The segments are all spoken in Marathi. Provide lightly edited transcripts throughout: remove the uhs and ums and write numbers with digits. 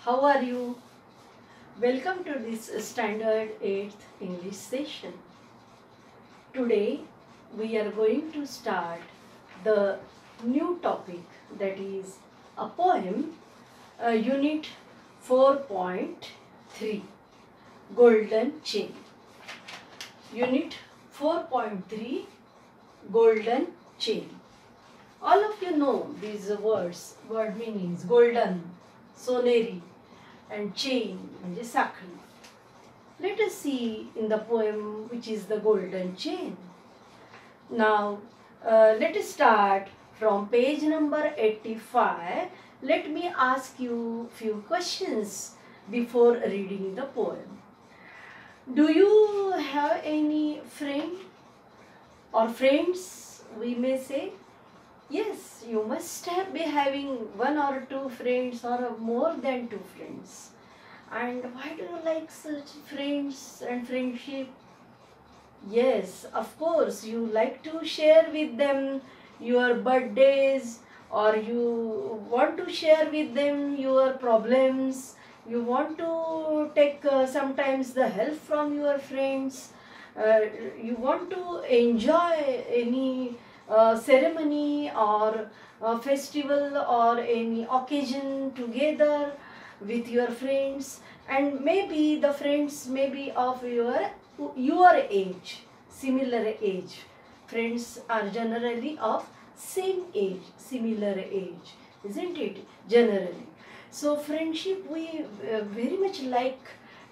How are you? Welcome to this Standard 8th English session. Today we are going to start the new topic, that is a poem, unit 4.3, Golden Chain. Unit 4.3, Golden Chain. All of you know these word meanings: golden, soneri, and chain म्हणजे साखळी. Let us see in the poem which is the golden chain. Now let us start from page number 85. Let me ask you few questions before reading the poem. Do you have any friend or friends, we may say? Yes, you must be having one or two friends or more than two friends. And why do you like such friends and friendship? Yes, of course, you like to share with them your birthdays, or you want to share with them your problems. You want to take sometimes the help from your friends. You want to enjoy any ceremony or festival or any occasion together with your friends, and maybe the friends may be of your age, similar age. Friends are generally of same age, similar age, isn't it? Generally. So friendship, we very much like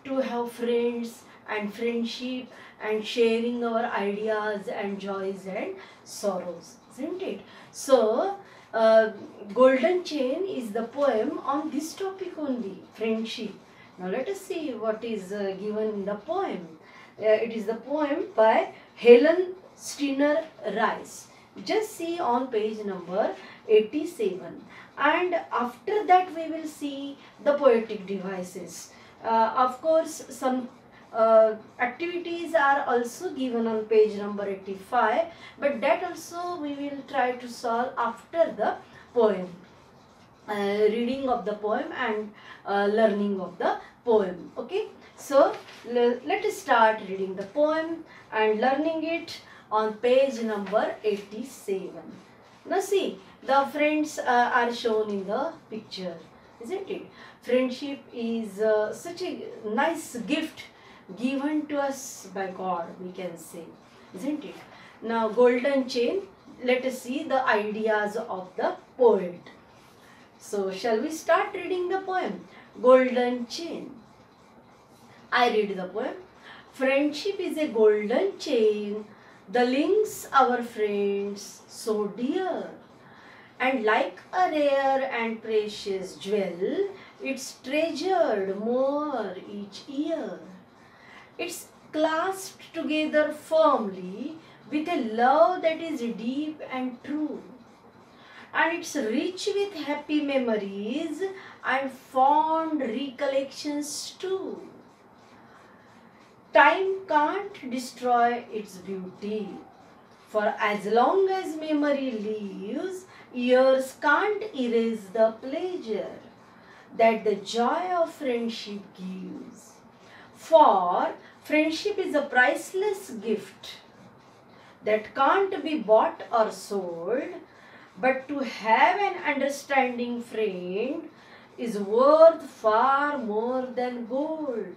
to have friends and friendship and sharing our ideas and joys and sorrows, isn't it? So Golden Chain is the poem on this topic only, friendship. Now let us see what is given in the poem. It is the poem by Helen Steiner Rice. Just see on page number 87, and after that we will see the poetic devices. Of course, some activities are also given on page number 85, but that also we will try to solve after the poem, reading of the poem and learning of the poem. Okay, so let us start reading the poem and learning it on page number 87. Now see, the friends are shown in the picture, isn't it? Friendship is such a nice gift given to us by God, we can say, isn't it? Now golden chain, let us see the ideas of the poet. So shall we start reading the poem? Golden chain. I read the poem. Friendship is a golden chain, the links our friends so dear, and like a rare and precious jewel, it's treasured more each year. It's clasped together firmly with a love that is deep and true, and it's rich with happy memories and fond recollections too. Time can't destroy its beauty, for as long as memory lives, years can't erase the pleasure that the joy of friendship gives. For friendship is a priceless gift that can't be bought or sold, but to have an understanding friend is worth far more than gold.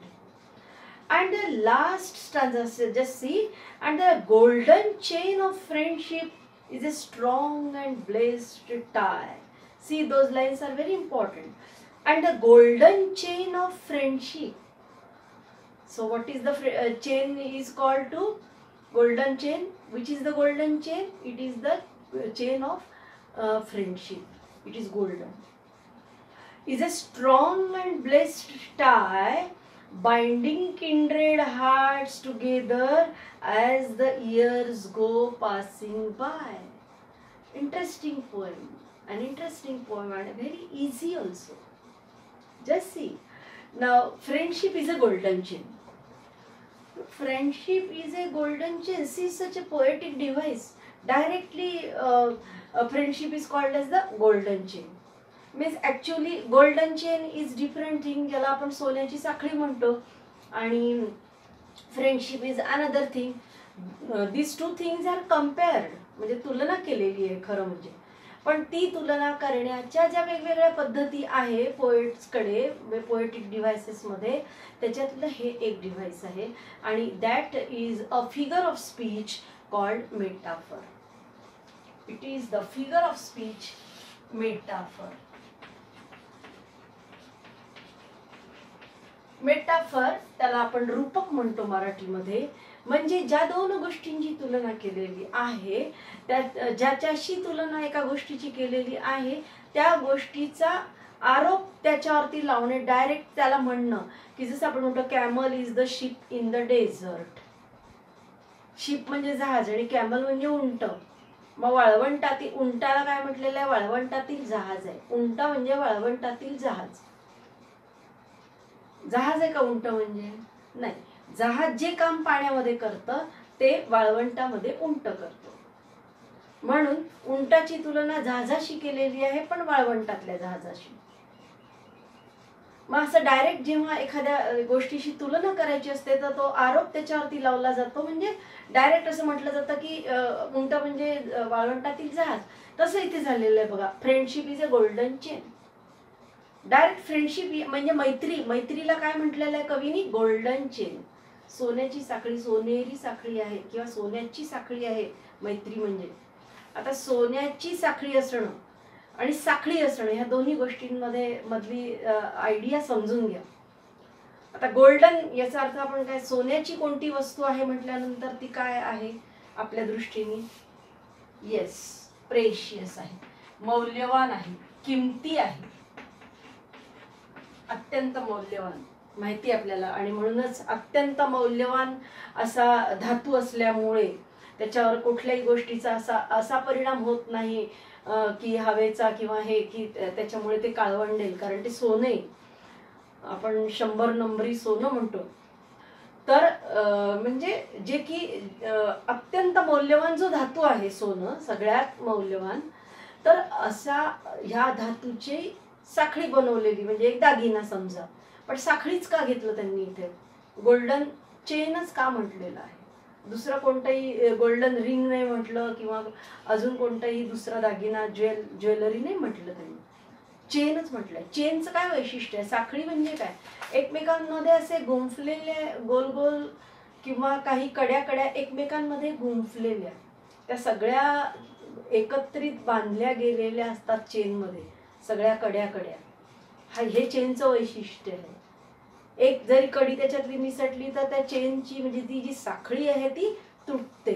And the last stanza, just see, and the golden chain of friendship is a strong and blessed tie. See, those lines are very important. And the golden chain of friendship. So what is the chain is called to? Golden chain. Which is the golden chain? It is the chain of friendship. It is golden. Is a strong and blessed tie, binding kindred hearts together as the years go passing by. Interesting poem. An interesting poem and very easy also. Just see. Now, friendship is a golden chain. Friendship is a golden chain. See, such a poetic device. Directly, friendship is called as the golden chain. Means actually golden chain is different thing, ज्याला आपण सोन्याची साखळी म्हणतो, आणि friendship is another thing. This two things are compared, म्हणजे तुलना केलेली आहे खरं म्हणजे. पण ती तुलना करण्याच्या ज्या वेगवेगळ्या पद्धती आहे पोएट्सकडे, पोएटिक डिव्हायसेसमध्ये, त्याच्यातलं हे एक डिव्हाइस आहे, आणि that is a figure of speech called metaphor. It is the figure of speech metaphor. Metaphor त्याला आपण रूपक म्हणतो मराठीमध्ये. म्हणजे ज्या दोन गोष्टींची तुलना केलेली आहे, त्या ज्याच्याशी तुलना एका गोष्टीची केलेली आहे, त्या गोष्टीचा आरोप त्याच्यावरती लावणे, डायरेक्ट त्याला म्हणणं, की जसं आपण म्हणतो camel is the ship in the dessert. Ship म्हणजे जहाज आणि कॅमल म्हणजे उंट. मग वाळवंटातील उंटाला काय म्हटलेलं आहे? वाळवंटातील जहाज आहे. उंट म्हणजे वाळवंटातील जहाज. जहाज आहे का उंट म्हणजे? नाही. जहाज जे काम पाण्यामध्ये करतं ते वाळवंटामध्ये उंट करतो. म्हणून उंटाची तुलना जहाजाशी केलेली आहे, पण वाळवंटातल्या जहाजाशी. मग असं डायरेक्ट जेव्हा एखाद्या गोष्टीशी तुलना करायची असते तर तो आरोप त्याच्यावरती लावला जातो. म्हणजे डायरेक्ट असं म्हटलं जातं की उंट म्हणजे वाळवंटातील जहाज. तसं इथे झालेलं आहे बघा. Friendship is a golden chain. Direct friendship म्हणजे मैत्री. मैत्रीला काय म्हटलेलं आहे कवीनी? Golden chain. सोन्याची साखळी, सोनेरी साखळी आहे किंवा सोन्याची साखळी आहे मैत्री म्हणजे. आता सोन्याची साखळी असणं आणि साखळी असणं ह्या दोन्ही गोष्टींमध्ये मधली आयडिया समजून घ्या. आता गोल्डन याचा अर्थ आपण काय, सोन्याची कोणती वस्तू आहे म्हटल्यानंतर ती काय आहे आपल्या दृष्टीने? येस, प्रेशियस आहे, मौल्यवान आहे, किमती आहे, अत्यंत मौल्यवान माहिती आपल्याला. आणि म्हणूनच अत्यंत मौल्यवान असा धातू असल्यामुळे त्याच्यावर कुठल्याही गोष्टीचा असा परिणाम होत नाही की हवेचा किंवा हे की त्याच्यामुळे ते काळवंडेल. कारण ते सोने, आपण 100 नंबरी सोनं म्हणतो. तर म्हणजे जे की अत्यंत मौल्यवान जो धातू आहे सोनं, सगळ्यात मौल्यवान, तर असा ह्या धातूची साखळी बनवलेली म्हणजे एक दागिना समजा. पण साखळीच का घेतलं त्यांनी इथे? गोल्डन चेनच का म्हटलेलं आहे? दुसरं कोणतंही गोल्डन रिंग नाही म्हटलं किंवा अजून कोणताही दुसरा दागिना ज्वेलरी नाही म्हटलं त्यांनी. चेनच म्हटलंय. चेनचं काय वैशिष्ट्य आहे? साखळी म्हणजे काय? एकमेकांमध्ये असे गुंफलेले गोल गोल किंवा काही कड्या कड्या एकमेकांमध्ये गुंफलेल्या, त्या सगळ्या एकत्रित बांधल्या गेलेल्या असतात चेनमध्ये, सगळ्या कड्या कड्या. हे चेनचं वैशिष्ट्य आहे. एक जरी कडी त्याच्यातली निसटली तर त्या चेनची म्हणजे ती जी साखळी आहे ती तुटते.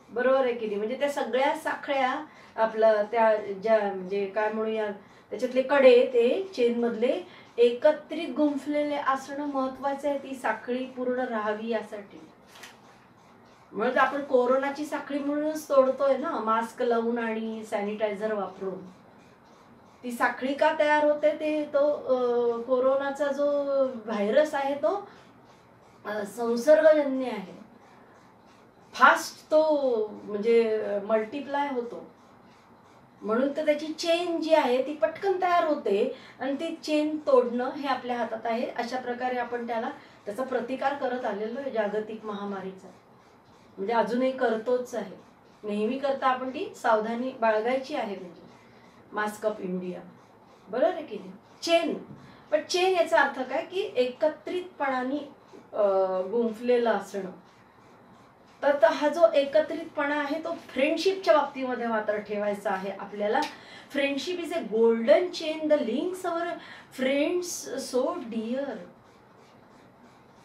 बरोबर आहे की नाही? म्हणजे त्या सगळ्या साखळ्या आपलं त्या ज्या म्हणजे काय म्हणूया त्याच्यातले कडे ते चेनमधले एकत्रित गुंफलेले असणं महत्वाचं आहे, ती साखळी पूर्ण राहावी यासाठी. म्हणजे आपण कोरोनाची साखळी म्हणूनच तोडतोय ना, मास्क लावून आणि सॅनिटायझर वापरून. ती साखळी का तयार होते? ते तो कोरोनाचा जो व्हायरस आहे तो संसर्गजन्य आहे. फास्ट तो म्हणजे मल्टिप्लाय होतो. म्हणून तर त्याची चेन जी आहे ती पटकन तयार होते आणि ती चेन तोडणं हे आपल्या हातात आहे. अशा प्रकारे आपण त्याचा प्रतिकार करत आलेलो आहे जागतिक महामारीचा. म्हणजे अजूनही करतोच आहे. नेहमी करता आपण ती सावधानी बाळगायची आहे. म्हणजे मास्क ऑफ इंडिया. बरोबर आहे की नाही? चेन. पण चेन याचा अर्थ काय की एकत्रितपणाने गुंफलेला असणं. तर हा जो एकत्रितपणा आहे तो फ्रेंडशिपच्या बाबतीमध्ये मात्र ठेवायचा आहे आपल्याला. Friendship is a golden chain the links our friends so dear.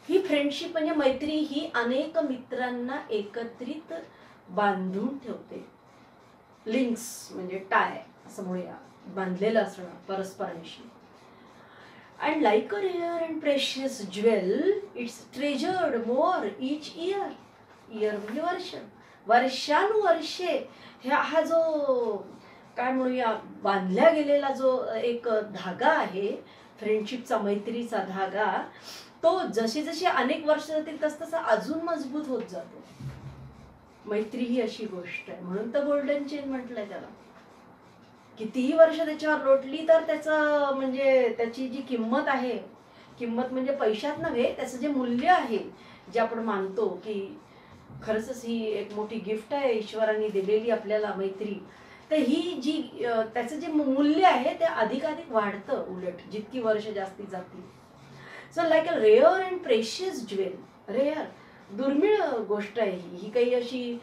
ही फ्रेंडशिप म्हणजे मैत्री ही अनेक मित्रांना एकत्रित बांधून ठेवते. लिंक्स म्हणजे टाय असं म्हणूया, बांधलेलं असणं परस्परांशी. And like a rare and precious jewel, it's treasured more each year. Year म्हणजे वर्ष. वर्षानुवर्षे हा जो काय म्हणूया बांधल्या गेलेला जो एक धागा आहे फ्रेंडशिपचा, मैत्रीचा धागा, तो जशी जशी अनेक वर्ष जातील तसतसा अजून मजबूत होत जातो. मैत्री ही अशी गोष्ट आहे. म्हणून तर गोल्डन चेन म्हटलंय त्याला. कितीही वर्ष त्याच्यावर लोटली तर त्याचं म्हणजे त्याची जी किंमत आहे, किंमत म्हणजे पैशात नव्हे, त्याचं जे मूल्य आहे, जे आपण मानतो की खरंच ही एक मोठी गिफ्ट आहे ईश्वराने दिलेली आपल्याला मैत्री, तर ही जी त्याचं जे मूल्य आहे ते अधिकाधिक वाढतं उलट जितकी वर्ष जास्ती जातील. So like a rare and precious jewel. Rare, दुर्मिळ गोष्ट आहे ही काही अशी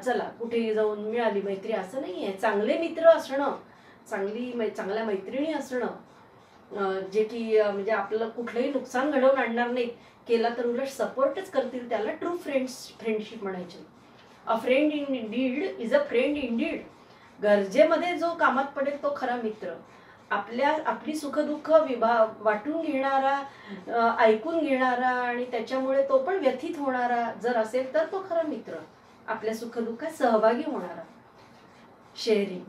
चला कुठेही जाऊन मिळाली मैत्री असं नाही आहे. चांगले मित्र असणं, चांगल्या मैत्रिणी असणं, जे की म्हणजे आपलं कुठलंही नुकसान घडवून आणणार नाहीत, केला तर उलट सपोर्टच करतील, त्याला ट्रू फ्रेंडशिप म्हणायचे. A friend in deed is a friend in deed. गरजेमध्ये जो कामात पडेल तो खरा मित्र. आपली सुखदुःख वाटून घेणारा, ऐकून घेणारा आणि त्याच्यामुळे तो पण व्यथित होणारा जर असेल तर तो खरा मित्र. आपल्या सुखदुःखात सहभागी होणारा, शेअरिंग.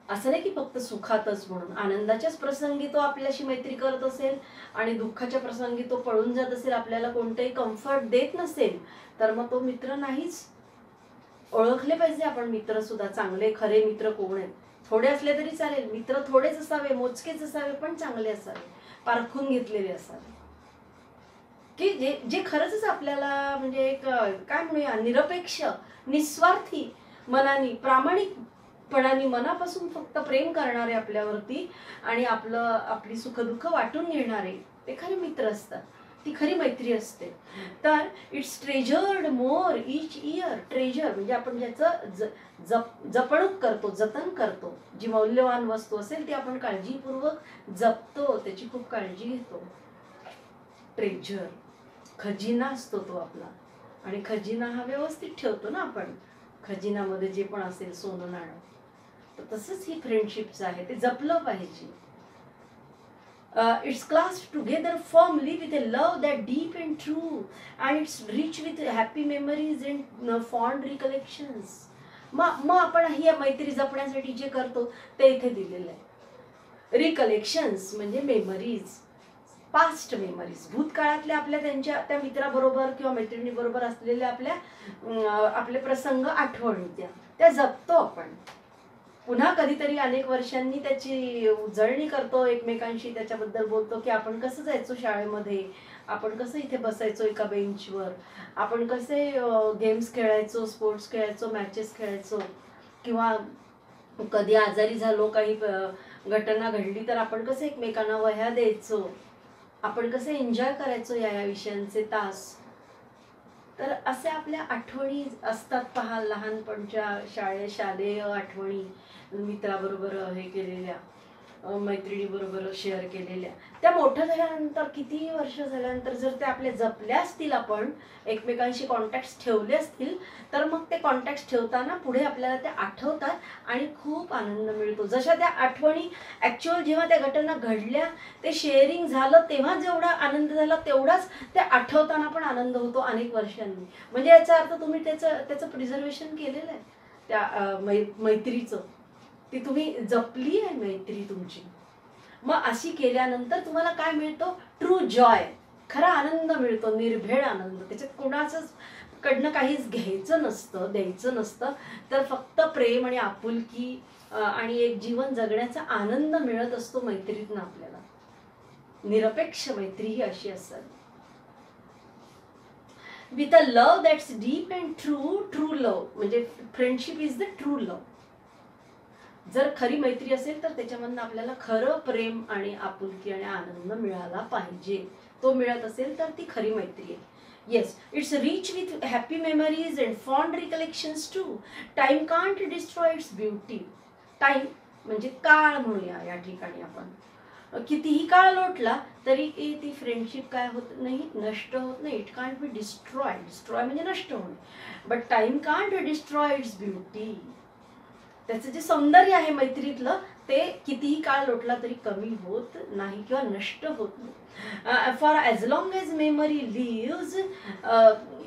असं नाही की फक्त सुखातच म्हणून, आनंदाच्याच प्रसंगी तो आपल्याशी मैत्री करत असेल आणि दुःखाच्या प्रसंगी तो पळून जात असेल, आपल्याला कोणतेही कम्फर्ट देत नसेल, तर मग तो मित्र नाहीच. ओळखले पाहिजे आपण मित्र सुद्धा, चांगले खरे मित्र कोण आहेत. थोडे असले तरी चालेल, मित्र थोडेच असावे, मोजकेच असावे, पण चांगले असावे, पारखून घेतलेले असावे, की जे खरंच आपल्याला म्हणजे एक काय म्हणूया, निरपेक्ष, निस्वार्थी मनाने, प्रामाणिकपणाने, मनापासून फक्त प्रेम करणारे आपल्यावरती आणि आपली सुखदुःख वाटून घेणारे, ते खरे मित्र असतात. ती खरी मैत्री असते. तर it's treasured more each year. Treasure म्हणजे आपण ज्याचं जपणूक करतो, जतन करतो. जी मौल्यवान वस्तू असेल ती आपण काळजीपूर्वक जपतो, त्याची खूप काळजी घेतो. ट्रेजर, खजिना असतो तो आपला. आणि खजिना हा व्यवस्थित ठेवतो ना आपण, खजिनामध्ये जे पण असेल सोनं नाणं, तर तसंच ही फ्रेंडशिपचं आहे, ते जपलं पाहिजे. It's clasped together firmly with a love that deep and true, and it's rich with happy memories and fond recollections. मग आपण ही मैत्री जपण्यासाठी जे करतो ते इथे दिलेलं आहे. रिकलेक्शन्स म्हणजे मेमरीज, पास्ट मेमरीज, भूतकाळातल्या आपल्या त्या मित्राबरोबर किंवा मैत्रिणीबरोबर असलेल्या आपले प्रसंग, आठवणी त्या जपतो आपण. पुन्हा कधीतरी अनेक वर्षांनी त्याची उजळणी करतो, एकमेकांशी त्याच्याबद्दल बोलतो की आपण कसं जायचो शाळेमध्ये, आपण कसं इथे बसायचो एका बेंचवर, आपण कसे गेम्स खेळायचो, स्पोर्ट्स खेळायचो, मॅचेस खेळायचो, किंवा कधी आजारी झालो, काही घटना घडली तर आपण कसं एकमेकांना वह्या द्यायचो, आपण कसे एन्जॉय करायचो या विषयांचे तास. तर असे आपल्या आठवणी असतात पहा, लहानपणच्या शालेय आठवणी, मित्राबरोबर हे केलेल्या, मैत्रिणीबरोबर शेअर केलेल्या. त्या मोठं झाल्यानंतर, कितीही वर्ष झाल्यानंतर जर त्या आपल्या जपल्या असतील, आपण एकमेकांशी कॉन्टॅक्ट्स ठेवले असतील, तर मग ते कॉन्टॅक्ट्स ठेवताना पुढे आपल्याला ते आठवतात आणि खूप आनंद मिळतो. जशा त्या आठवणी ॲक्च्युअल जेव्हा त्या घटना घडल्या, ते शेअरिंग झालं तेव्हा जेवढा आनंद झाला तेवढाच ते आठवताना पण आनंद होतो अनेक वर्षांनी. म्हणजे याचा अर्थ तुम्ही त्याचं प्रिझर्वेशन केलेलं आहे, त्या मैत्रीचं, ती तुम्ही जपली आहे मैत्री तुमची. मग अशी केल्यानंतर तुम्हाला काय मिळतो? ट्रू जॉय, खरा आनंद मिळतो, निर्भेळ आनंद. त्याच्यात कोणाचंच कडनं काहीच घ्यायचं नसतं, द्यायचं नसतं, तर फक्त प्रेम आणि आपुलकी आणि एक जीवन जगण्याचा आनंद मिळत असतो मैत्रीतनं आपल्याला. निरपेक्ष मैत्री ही अशी असेल. With a love that's deep and true love, म्हणजे friendship is the true love. जर खरी मैत्री असेल तर त्याच्यामधनं आपल्याला खरं प्रेम आणि आपुलकी आणि आनंद मिळाला पाहिजे. तो मिळत असेल तर ती खरी मैत्री आहे. Yes, it's rich with happy memories and fond recollections too. Time can't destroy its beauty. Time म्हणजे काळ म्हणूया या ठिकाणी आपण. कितीही काळ लोटला तरी ती फ्रेंडशिप काय होत नाही, नष्ट होत नाही. It can't be destroy. Destroy म्हणजे नष्ट होणे. But time can't destroy its beauty. त्याचं जे सौंदर्य आहे मैत्रीतलं, ते कितीही काळ लोटला तरी कमी होत नाही किंवा नष्ट होत नाही. For as long as memory lives,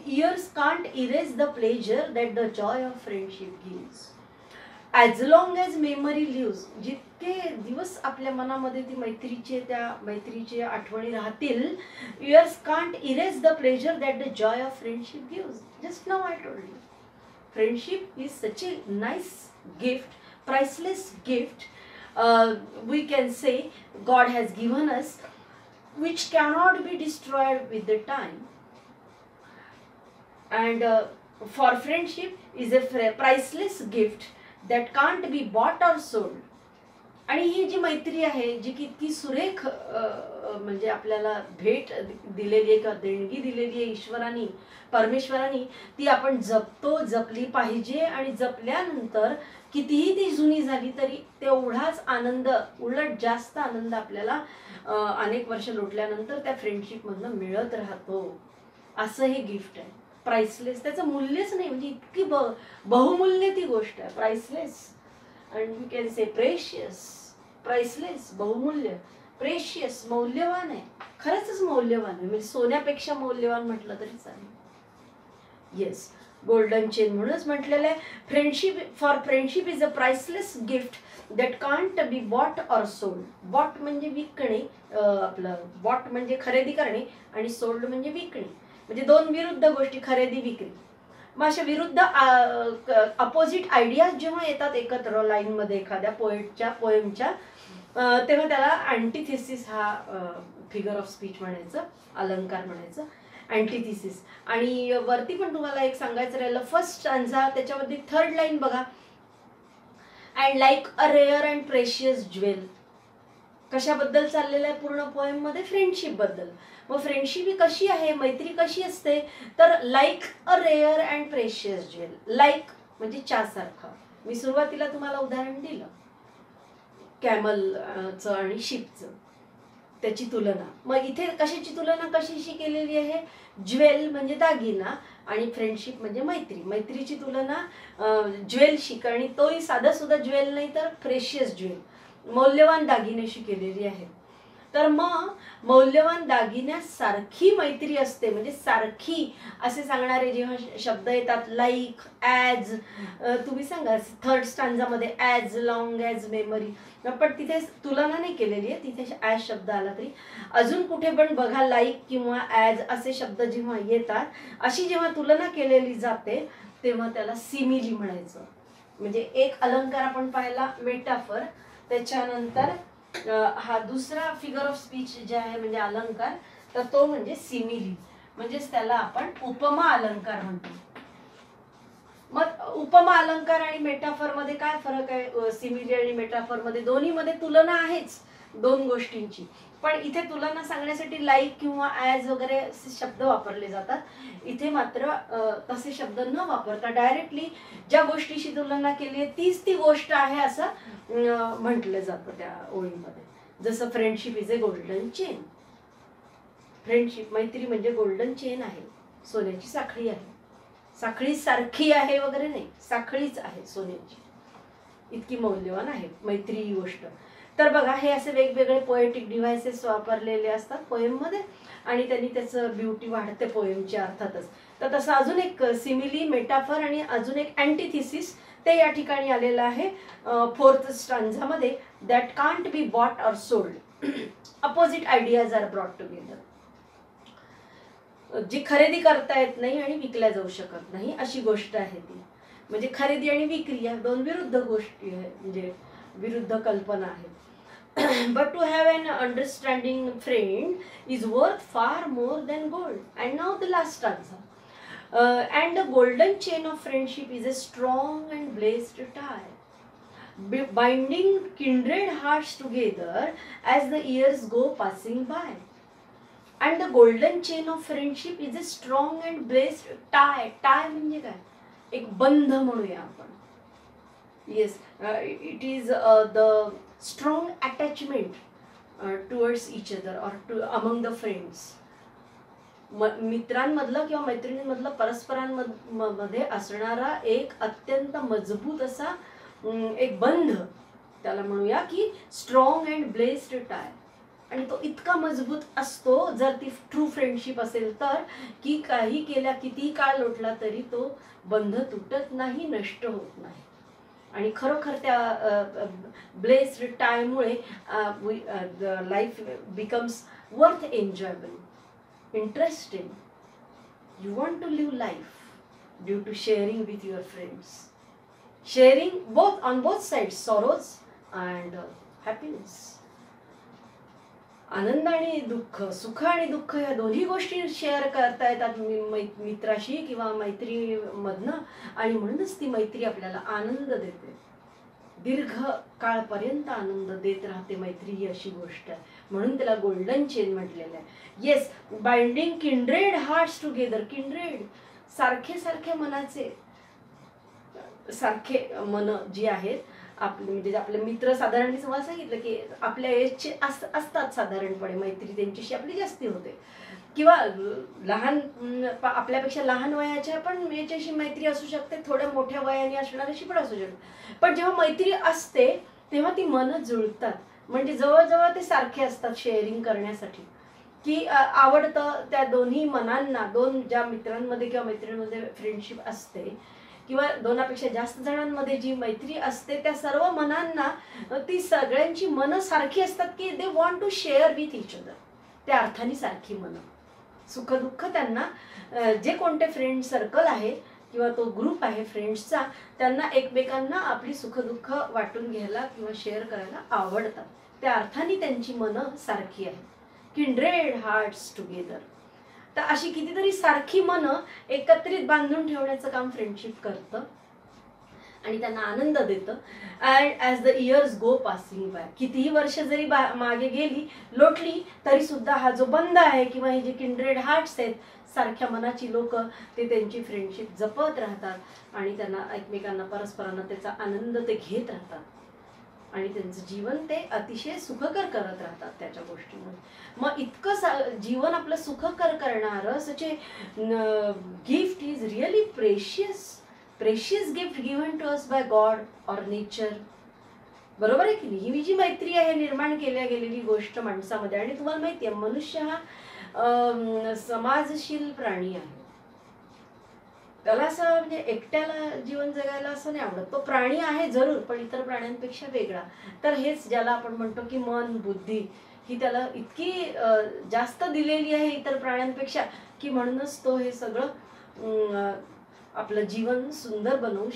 years can't erase the pleasure that the joy of friendship gives. As long as memory lives, जितके दिवस आपल्या मनामध्ये त्या मैत्रीचे आठवणी राहतील, years can't erase the pleasure that the joy of friendship gives. Just now I told you, friendship is such a nice gift priceless gift we can say God has given us, which cannot be destroyed with the time. And for friendship is a priceless gift that can't be bought or sold. आणि ही जी मैत्री आहे, जी की इतकी सुरेख म्हणजे आपल्याला भेट दिलेली आहे किंवा देणगी दिलेली आहे ईश्वराने, परमेश्वराने, ती आपण जपली पाहिजे. आणि जपल्यानंतर कितीही ती जुनी झाली तरी तेवढाच आनंद, उलट जास्त आनंद आपल्याला अनेक वर्ष लोटल्यानंतर त्या फ्रेंडशिपमधनं मिळत राहतो. असं हे गिफ्ट आहे प्राइसलेस. त्याचं मूल्यच नाही, म्हणजे इतकी बहुमूल्य ती गोष्ट आहे, priceless. and we can say precious, priceless, बहुमूल्य, precious, मौल्यवान आहे, खरंच मौल्यवान आहे, म्हणजे सोन्यापेक्षा मौल्यवान म्हटलं तरी चालेल. येस, गोल्डन चेन म्हणूनच म्हटलेलं आहे. Friendship is a priceless gift that can't be bought or sold. Bought म्हणजे विकणे, आपलं बॉट म्हणजे खरेदी करणे आणि सोल्ड म्हणजे विकणे, म्हणजे दोन विरुद्ध गोष्टी, खरेदी विक्री. मग अशा विरुद्ध अपोजिट आयडियाज जेव्हा येतात एकत्र लाईनमध्ये एखाद्या पोएमच्या, तेव्हा त्याला अँटिथिसिस हा फिगर ऑफ स्पीच म्हणायचं, अलंकार म्हणायचं, अँटिथिसिस. आणि वरती पण तुम्हाला एक सांगायचं राहिलं, फर्स्ट स्टांजा त्याच्यामध्ये थर्ड लाईन बघा, and like a rare and precious jewel. कशाबद्दल चाललेलं आहे पूर्ण पोएम मध्ये? फ्रेंडशिप बद्दल. मग फ्रेंडशिप ही कशी आहे, मैत्री कशी असते, तर like a rare and precious jewel. Like म्हणजे चहासारखं. मी सुरुवातीला तुम्हाला उदाहरण दिलं कॅमलचं आणि शिपचं, त्याची तुलना. मग इथे कशाची तुलना कशाशी केलेली आहे? ज्वेल म्हणजे दागिना आणि फ्रेंडशिप म्हणजे मैत्री. मैत्रीची तुलना ज्वेलशी, आणि तोही साधा सुद्धा ज्वेल नाही तर प्रेशियस ज्वेल, मौल्यवान दागिन्याशी केलेली आहे. तर मग मौल्यवान दागिन्यासारखी मैत्री असते, म्हणजे सारखी असे सांगणारे जेव्हा शब्द येतात, लाईक, ॲज, तुम्ही सांगा थर्ड स्टांजामध्ये ॲज लॉंग ॲज मेमरी, पण तिथे तुलना नाही केलेली आहे, तिथे ॲज शब्द आला तरी. अजून कुठे पण बघा लाईक किंवा ॲज असे शब्द जेव्हा येतात, अशी जेव्हा तुलना केलेली जाते तेव्हा त्याला सिमिली म्हणायचं. म्हणजे एक अलंकार आपण पाहिला मेटाफर, त्याच्यानंतर हा दुसरा फिगर ऑफ स्पीच जे आहे म्हणजे अलंकार, तर तो म्हणजे सिमिली, म्हणजेच त्याला आपण उपमा अलंकार म्हणतो. मग उपमा अलंकार आणि मेटाफर मध्ये काय फरक आहे? सिमिली आणि मेटाफर मध्ये दोन्ही मध्ये तुलना आहेच दोन गोष्टींची, पण इथे तुलना सांगण्यासाठी लाईक किंवा ॲज वगैरे शब्द वापरले जातात. इथे मात्र तसे शब्द न वापरता डायरेक्टली ज्या गोष्टीशी तुलना केली आहे तीच ती गोष्ट आहे असं म्हटलं जातं त्या ओळीमध्ये. जसं friendship is a golden chain. Friendship, मैत्री म्हणजे गोल्डन चेन आहे, सोन्याची साखळी आहे. साखळी सारखी आहे वगैरे नाही, साखळीच आहे सोन्याची, इतकी मौल्यवान आहे मैत्री ही गोष्ट. तर बघा, हे असे वेगवेगळे पोएटिक डिव्हायसेस वापरलेले असतात पोएममध्ये आणि त्यांनी त्याचं ब्युटी वाढते पोएमची अर्थातच. तर तसं अजून एक सिमिली, मेटाफर आणि अजून एक अँटिथिसिस ते या ठिकाणी आलेलं आहे फोर्थ स्टांजामध्ये. That can't be bought or sold, opposite ideas are brought together. जी खरेदी करता येत नाही आणि विकल्या जाऊ शकत नाही अशी गोष्ट आहे ती. म्हणजे खरेदी आणि विक्री या दोन विरुद्ध गोष्टी आहे, म्हणजे विरुद्ध कल्पना आहेत. But to have an understanding friend is worth far more than gold. And now the last stanza. And the golden chain of friendship is a strong and blessed tie, binding kindred hearts together as the years go passing by. And the golden chain of friendship is a strong and blessed tie. Tie म्हणजे काय? एक बंध म्हणूया आपण. Yes, it is the strong attachment towards each other or among the friends. मित्रांमधलं किंवा मैत्रिणींमधलं परस्परांमध्ये असणारा एक अत्यंत मजबूत असा एक बंध, त्याला म्हणूया की स्ट्रॉंग अँड ब्लेस्ड टाय. आणि तो इतका मजबूत असतो जर ती ट्रू फ्रेंडशिप असेल तर, की काही केल्या किती काळ लोटला तरी तो बंध तुटत नाही, नष्ट होत नाही. आणि खरोखर त्या ब्लेस्ड टायमुळे life becomes worth enjoyable, interesting. You want to live life due to sharing with your friends. sharing both on both sides sorrows and happiness. आनंद आणि दुःख, सुख आणि दुःख या दोन्ही गोष्टी शेअर करता येतात मित्राशी किंवा मैत्रीमधनं, आणि म्हणूनच ती मैत्री आपल्याला आनंद देते, दीर्घ काळपर्यंत आनंद देत राहते मैत्री ही अशी गोष्ट आहे, म्हणून त्याला गोल्डन चेन म्हटलेलं आहे. Yes, binding kindred hearts together. Kindred सारखे सारखे मनाचे, सारखे मन जी आहेत आपले, म्हणजे आपले मित्र साधारण मी तुम्हाला सांगितलं की आपल्या एजचे असतात साधारणपणे, मैत्री त्यांच्याशी आपली जास्ती होते, किंवा लहान आपल्यापेक्षा लहान वयाच्या पण याच्याशी मैत्री असू शकते, थोड्या मोठ्या वयाने असणाऱ्याशी पण असू शकते. पण जेव्हा मैत्री असते तेव्हा ती मनं जुळतात, म्हणजे जवळजवळ ते सारखे असतात शेअरिंग करण्यासाठी, की आवडतं त्या दोन्ही मनांना. दोन ज्या मित्रांमध्ये किंवा मैत्रिणींमध्ये फ्रेंडशिप असते किंवा दोनापेक्षा जास्त जणांमध्ये जी मैत्री असते, त्या सर्व मनांना ती सगळ्यांची मनं सारखी असतात, की they want to share with each other. त्या अर्थाने सारखी मनं, सुख दुःख त्यांना जे कोणते फ्रेंड सर्कल आहे किंवा तो ग्रुप आहे फ्रेंड्सचा, त्यांना एकमेकांना आपली सुख दुःख वाटून घ्यायला किंवा शेअर करायला आवडतात. त्या अर्थाने त्यांची मनं सारखी आहेत. Kindred hearts together. तर अशी कितीतरी सारखी मनं एकत्रित बांधून ठेवण्याचं काम फ्रेंडशिप करतं आणि त्यांना आनंद देतं. And as the years go passing by, कितीही वर्ष जरी मागे गेली लोटली तरी सुद्धा हा जो बंध आहे किंवा हे जे किंड्रेड हार्ट्स आहेत, सारख्या मनाची लोक, ते त्यांची फ्रेंडशिप जपत राहतात आणि त्यांना एकमेकांना परस्परांना त्याचा आनंद ते घेत राहतात आणि त्यांचं जीवन ते अतिशय सुखकर करत राहतात त्याच्या गोष्टीमुळे. मग इतकं जीवन आपलं सुखकर करणारं such a gift is really precious gift given to us by God or nature. बरोबर आहे की नाही? ही जी मैत्री आहे निर्माण केल्या गेलेली गोष्ट माणसामध्ये. आणि तुम्हाला माहिती आहे मनुष्य हा समाजशील प्राणी आहे. त्याला असं म्हणजे एकट्याला जीवन जगायला असं नाही आवडत. तो प्राणी आहे जरूर, पण इतर प्राण्यांपेक्षा वेगळा. तर हेच ज्याला आपण म्हणतो की मन बुद्धी ही त्याला इतकी जास्त दिलेली आहे इतर प्राण्यांपेक्षा, की म्हणूनच तो हे सगळं आपलं जीवन सुंदर बनवू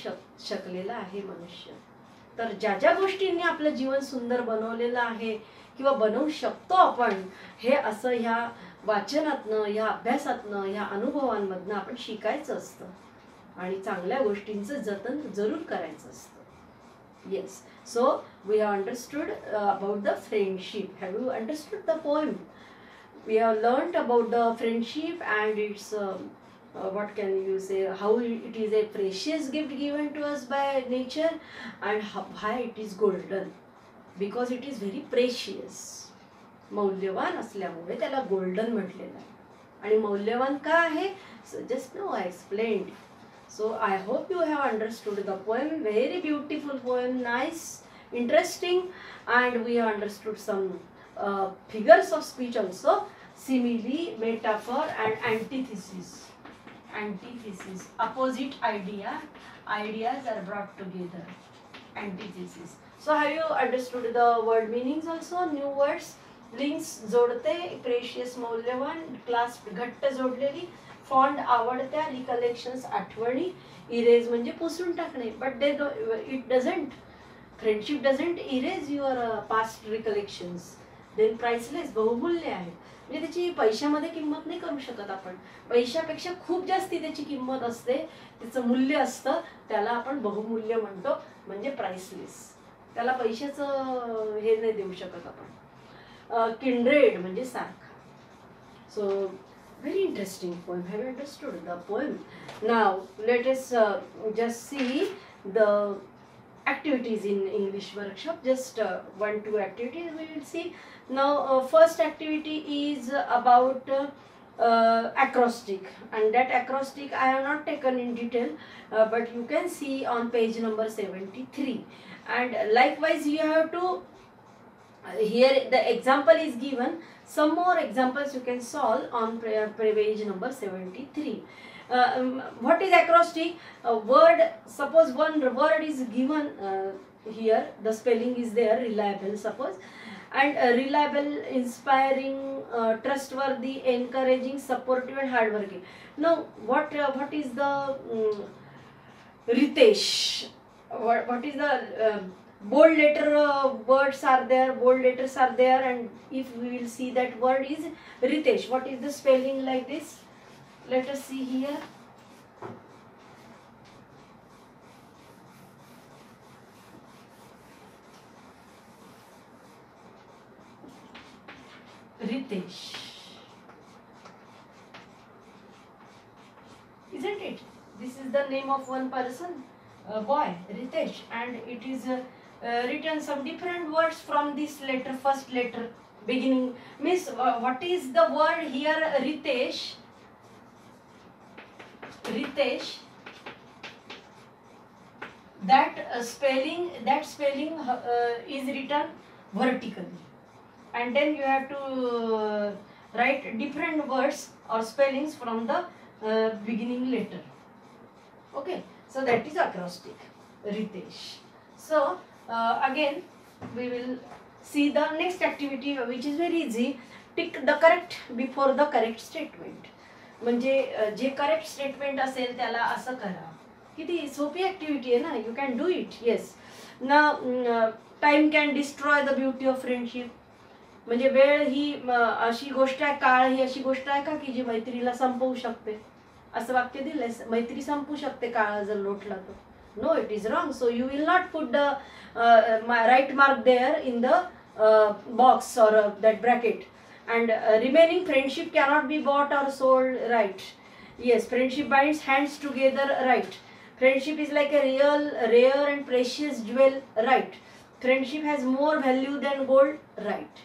शकलेला आहे मनुष्य. तर ज्या ज्या गोष्टींनी आपलं जीवन सुंदर बनवलेलं आहे किंवा बनवू शकतो आपण, हे असं ह्या वाचनातनं, ह्या अभ्यासातनं, ह्या अनुभवांमधनं आपण शिकायचं असतं आणि चांगल्या गोष्टींचं जतन जरूर करायचं असतं. Yes, so we have understood about the friendship. Have you understood the poem? We have learned about the friendship and it's what can you say, how it is a precious gift given to us by nature, and why it is golden, because it is very precious. मौल्यवान असल्यामुळे त्याला गोल्डन म्हटलेलं आहे. आणि मौल्यवान का आहे? Just now I explained. So I hope you have understood the poem. Very beautiful poem, nice, interesting, and we have understood some figures of speech also, simile, metaphor and antithesis. Antithesis, opposite ideas are brought together. Antithesis. So have you understood the word meanings also? New words, links जोडते, precious मौल्यवान, clasp घट्ट जोडलेली, fond आवडत्या, recollections आठवणी, erase म्हणजे पुसून टाकणे. But they it doesn't, friendship doesn't erase your past recollections. Then priceless, बहुमूल्य आहे. म्हणजे त्याची पैशामध्ये किंमत नाही करू शकत आपण. पैशापेक्षा खूप जास्ती त्याची किंमत असते, त्याचं मूल्य असतं, त्याला आपण बहुमूल्य म्हणतो, म्हणजे प्राइसलेस. त्याला पैशाचं हे नाही देऊ शकत आपण. किंड्रेड म्हणजे सारखा. So very interesting poem. Have you understood the poem? Now let us just see the activities in English workshop. Just 1-2 activities we will see. Now first activity is about acrostic, and that acrostic I have not taken in detail, but you can see on page number 73. And likewise you have to, here the example is given, some more examples you can solve on page number 73. What is acrostic? A word, suppose one word is given here, the spelling is there, reliable suppose, and reliable, inspiring, trustworthy, encouraging, supportive and hardworking. Now what is the Ritesh? what is the bold letter words are there, bold letters are there, and if we will see that word is Ritesh. What is the spelling like this? Let us see here. Ritesh. Isn't it? This is the name of one person, boy, Ritesh, and it is written some different words from this letter, first letter, beginning. Means what is the word here, Ritesh? Ritesh. That spelling is written vertically, and then you have to write different words or spellings from the beginning letter. Okay, so that is acrostic, Ritesh. So again we will see the next activity, which is very easy. Tick the correct before the correct statement. म्हणजे जे करेक्ट स्टेटमेंट असेल त्याला असं करा. किती सोपी ऍक्टिव्हिटी आहे ना. You can do it. Yes ना. Time can destroy the beauty of friendship. म्हणजे वेळ ही अशी गोष्ट आहे, काळ ही अशी गोष्ट आहे का की जी मैत्रीला संपवू शकते. असं वाक्य दिलंय, मैत्री संपू शकते काळ जर लोटला तर. No, it is wrong. So you will not put the right mark there in the box or that bracket. And remaining friendship cannot be bought or sold, right? Yes, friendship binds hands together, right? Friendship is like a real, rare and precious jewel, right? Friendship has more value than gold, right?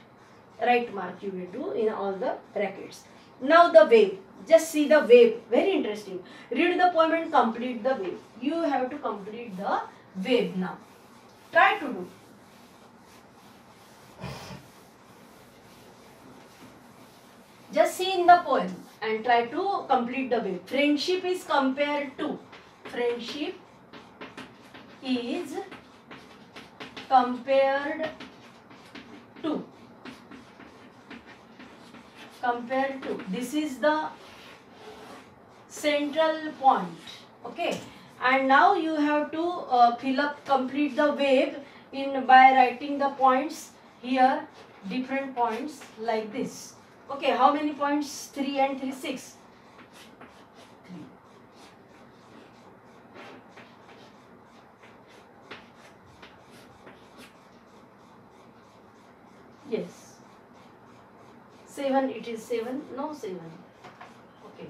Right mark you will do in all the brackets. Now the wave. Just see the wave. Very interesting. Read the poem and complete the wave. You have to complete the wave now. Try to do. Just see in the poem and try to complete the wave. Friendship is compared to. Friendship is compared to. Compared to. This is the central point. Okay. And now you have to complete the wave by writing the points here. Different points like this. Okay, how many points? 3 and 3, 6. 3. Yes. 7, it is 7. No, 7. Okay.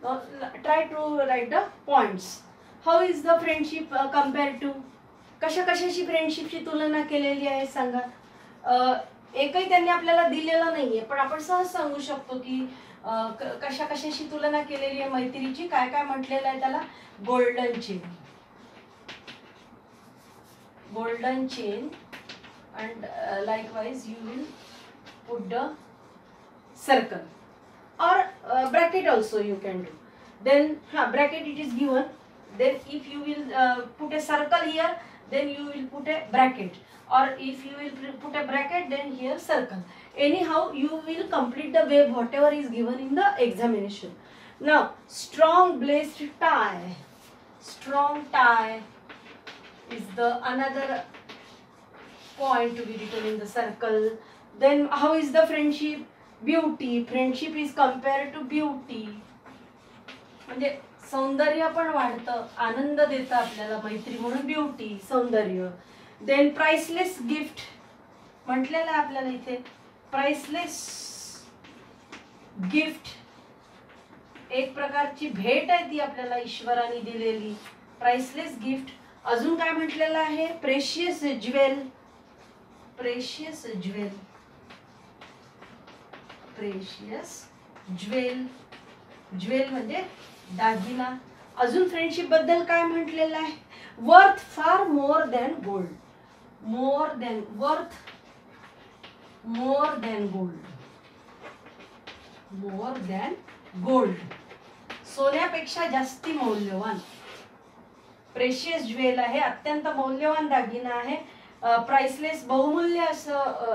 Now try to write the points. How is the friendship compared to? कशा कशाची फ्रेंडशिपची तुलना केलेली आहे सांगा. एकही त्यांनी आपल्याला दिलेला नाहीये, पण आपण सहज सांगू शकतो की कशा कशाशी तुलना केलेली आहे मैत्रीची. काय काय म्हटलेलं आहे त्याला? Golden chain. Golden chain. and likewise you will put the circle or bracket also you can do. Then bracket it is given. Then if you will put a circle here, then you will put a bracket, or if you will put a bracket, then here circle. Anyhow you will complete the wave whatever is given in the examination. Now strong blessed tie. Strong tie is the another point to be written in the circle. Then how is the friendship? Beauty. Friendship is compared to beauty. म्हणजे सौंदर्य पण वाढतं, आनंद देतं आपल्याला मैत्री म्हणून ब्युटी, सौंदर्य. देन प्राइसलेस गिफ्ट म्हटलेलं आहे आपल्याला इथे. प्राइसलेस गिफ्ट एक प्रकारची भेट आहे ती आपल्याला ईश्वराने दिलेली. Priceless gift. अजून काय म्हटलेलं आहे? Precious jewel. Precious jewel. Precious jewel. Jewel म्हणजे दागिना. अजून फ्रेंडशिप बद्दल काय म्हटलेलं आहे? Worth far more than gold. More than worth. More than gold. More than gold. सोन्यापेक्षा जास्ती मौल्यवान. प्रेशियस ज्वेल आहे, अत्यंत मौल्यवान दागिना आहे. प्राइसलेस बहुमूल्य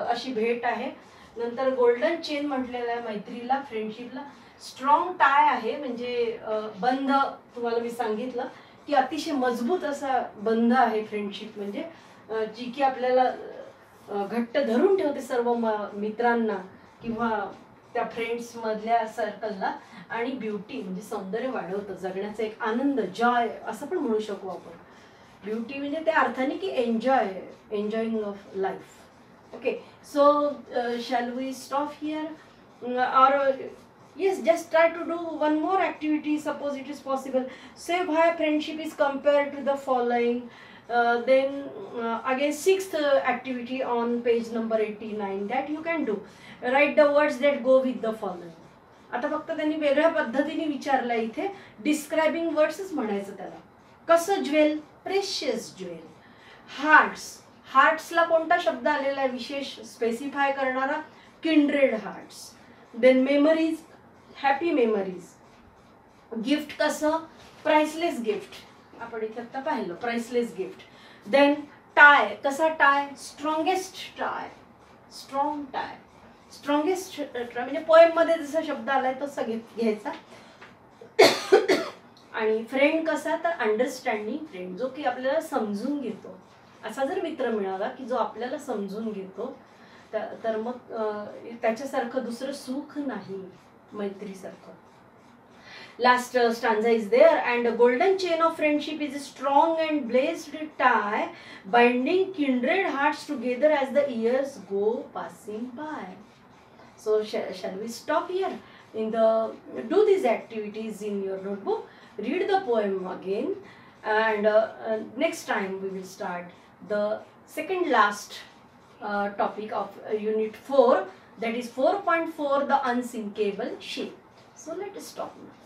अशी भेट आहे. नंतर गोल्डन चेन म्हटलेलं आहे मैत्रीला, फ्रेंडशिपला. स्ट्रॉंग टाय आहे म्हणजे बंध. तुम्हाला मी सांगितलं की अतिशय मजबूत असा बंध आहे फ्रेंडशिप म्हणजे, जी की आपल्याला घट्ट धरून ठेवते सर्व मित्रांना किंवा त्या फ्रेंड्स मधल्या सर्कलला. आणि ब्युटी म्हणजे सौंदर्य वाढवतं, जगण्याचा एक आनंद, जॉय असं पण म्हणू शकू आपण. ब्युटी म्हणजे त्या अर्थाने की enjoying of life. Okay, so shall we stop here or yes, just try to do one more activity, suppose it is possible. Say why friendship is compared to the following. Then again sixth activity on page number 89 that you can do. Write the words that go with the following. आता फक्त त्यांनी वेगळ्या पद्धतीने विचारलं इथे. डिस्क्रायबिंग वर्ड्सच म्हणायचं त्याला. कसं ज्वेल, प्रेशियस ज्वेल. हार्ट्स, हार्ट्सला कोणता शब्द आलेला आहे विशेष स्पेसिफाय करणारा, kindred hearts. Then memories, happy memories. Gift कसं, प्राइसलेस गिफ्ट. आपण इथे आता पाहिलं प्राइसलेस गिफ्ट. देन टाय, कसा tie, strongest tie, strong tie. Strongest tie म्हणजे पोएम मध्ये जसा शब्द आलाय तसा घ्यायचा. आणि फ्रेंड कसा, तर अंडरस्टँडिंग फ्रेंड, जो की आपल्याला समजून घेतो. असा जर मित्र मिळाला की जो आपल्याला समजून घेतो तर मग त्याच्यासारखं दुसरं सुख नाही मैत्रीसारखं. Last stanza is there. And a golden chain of friendship is a strong and blessed tie binding kindred hearts together as the years go passing by. So shall we stop here? Do these activities in your notebook. Read the poem again, and next time we will start the second last topic of unit 4, that is 4.4, the unsinkable ship. So let us stop now.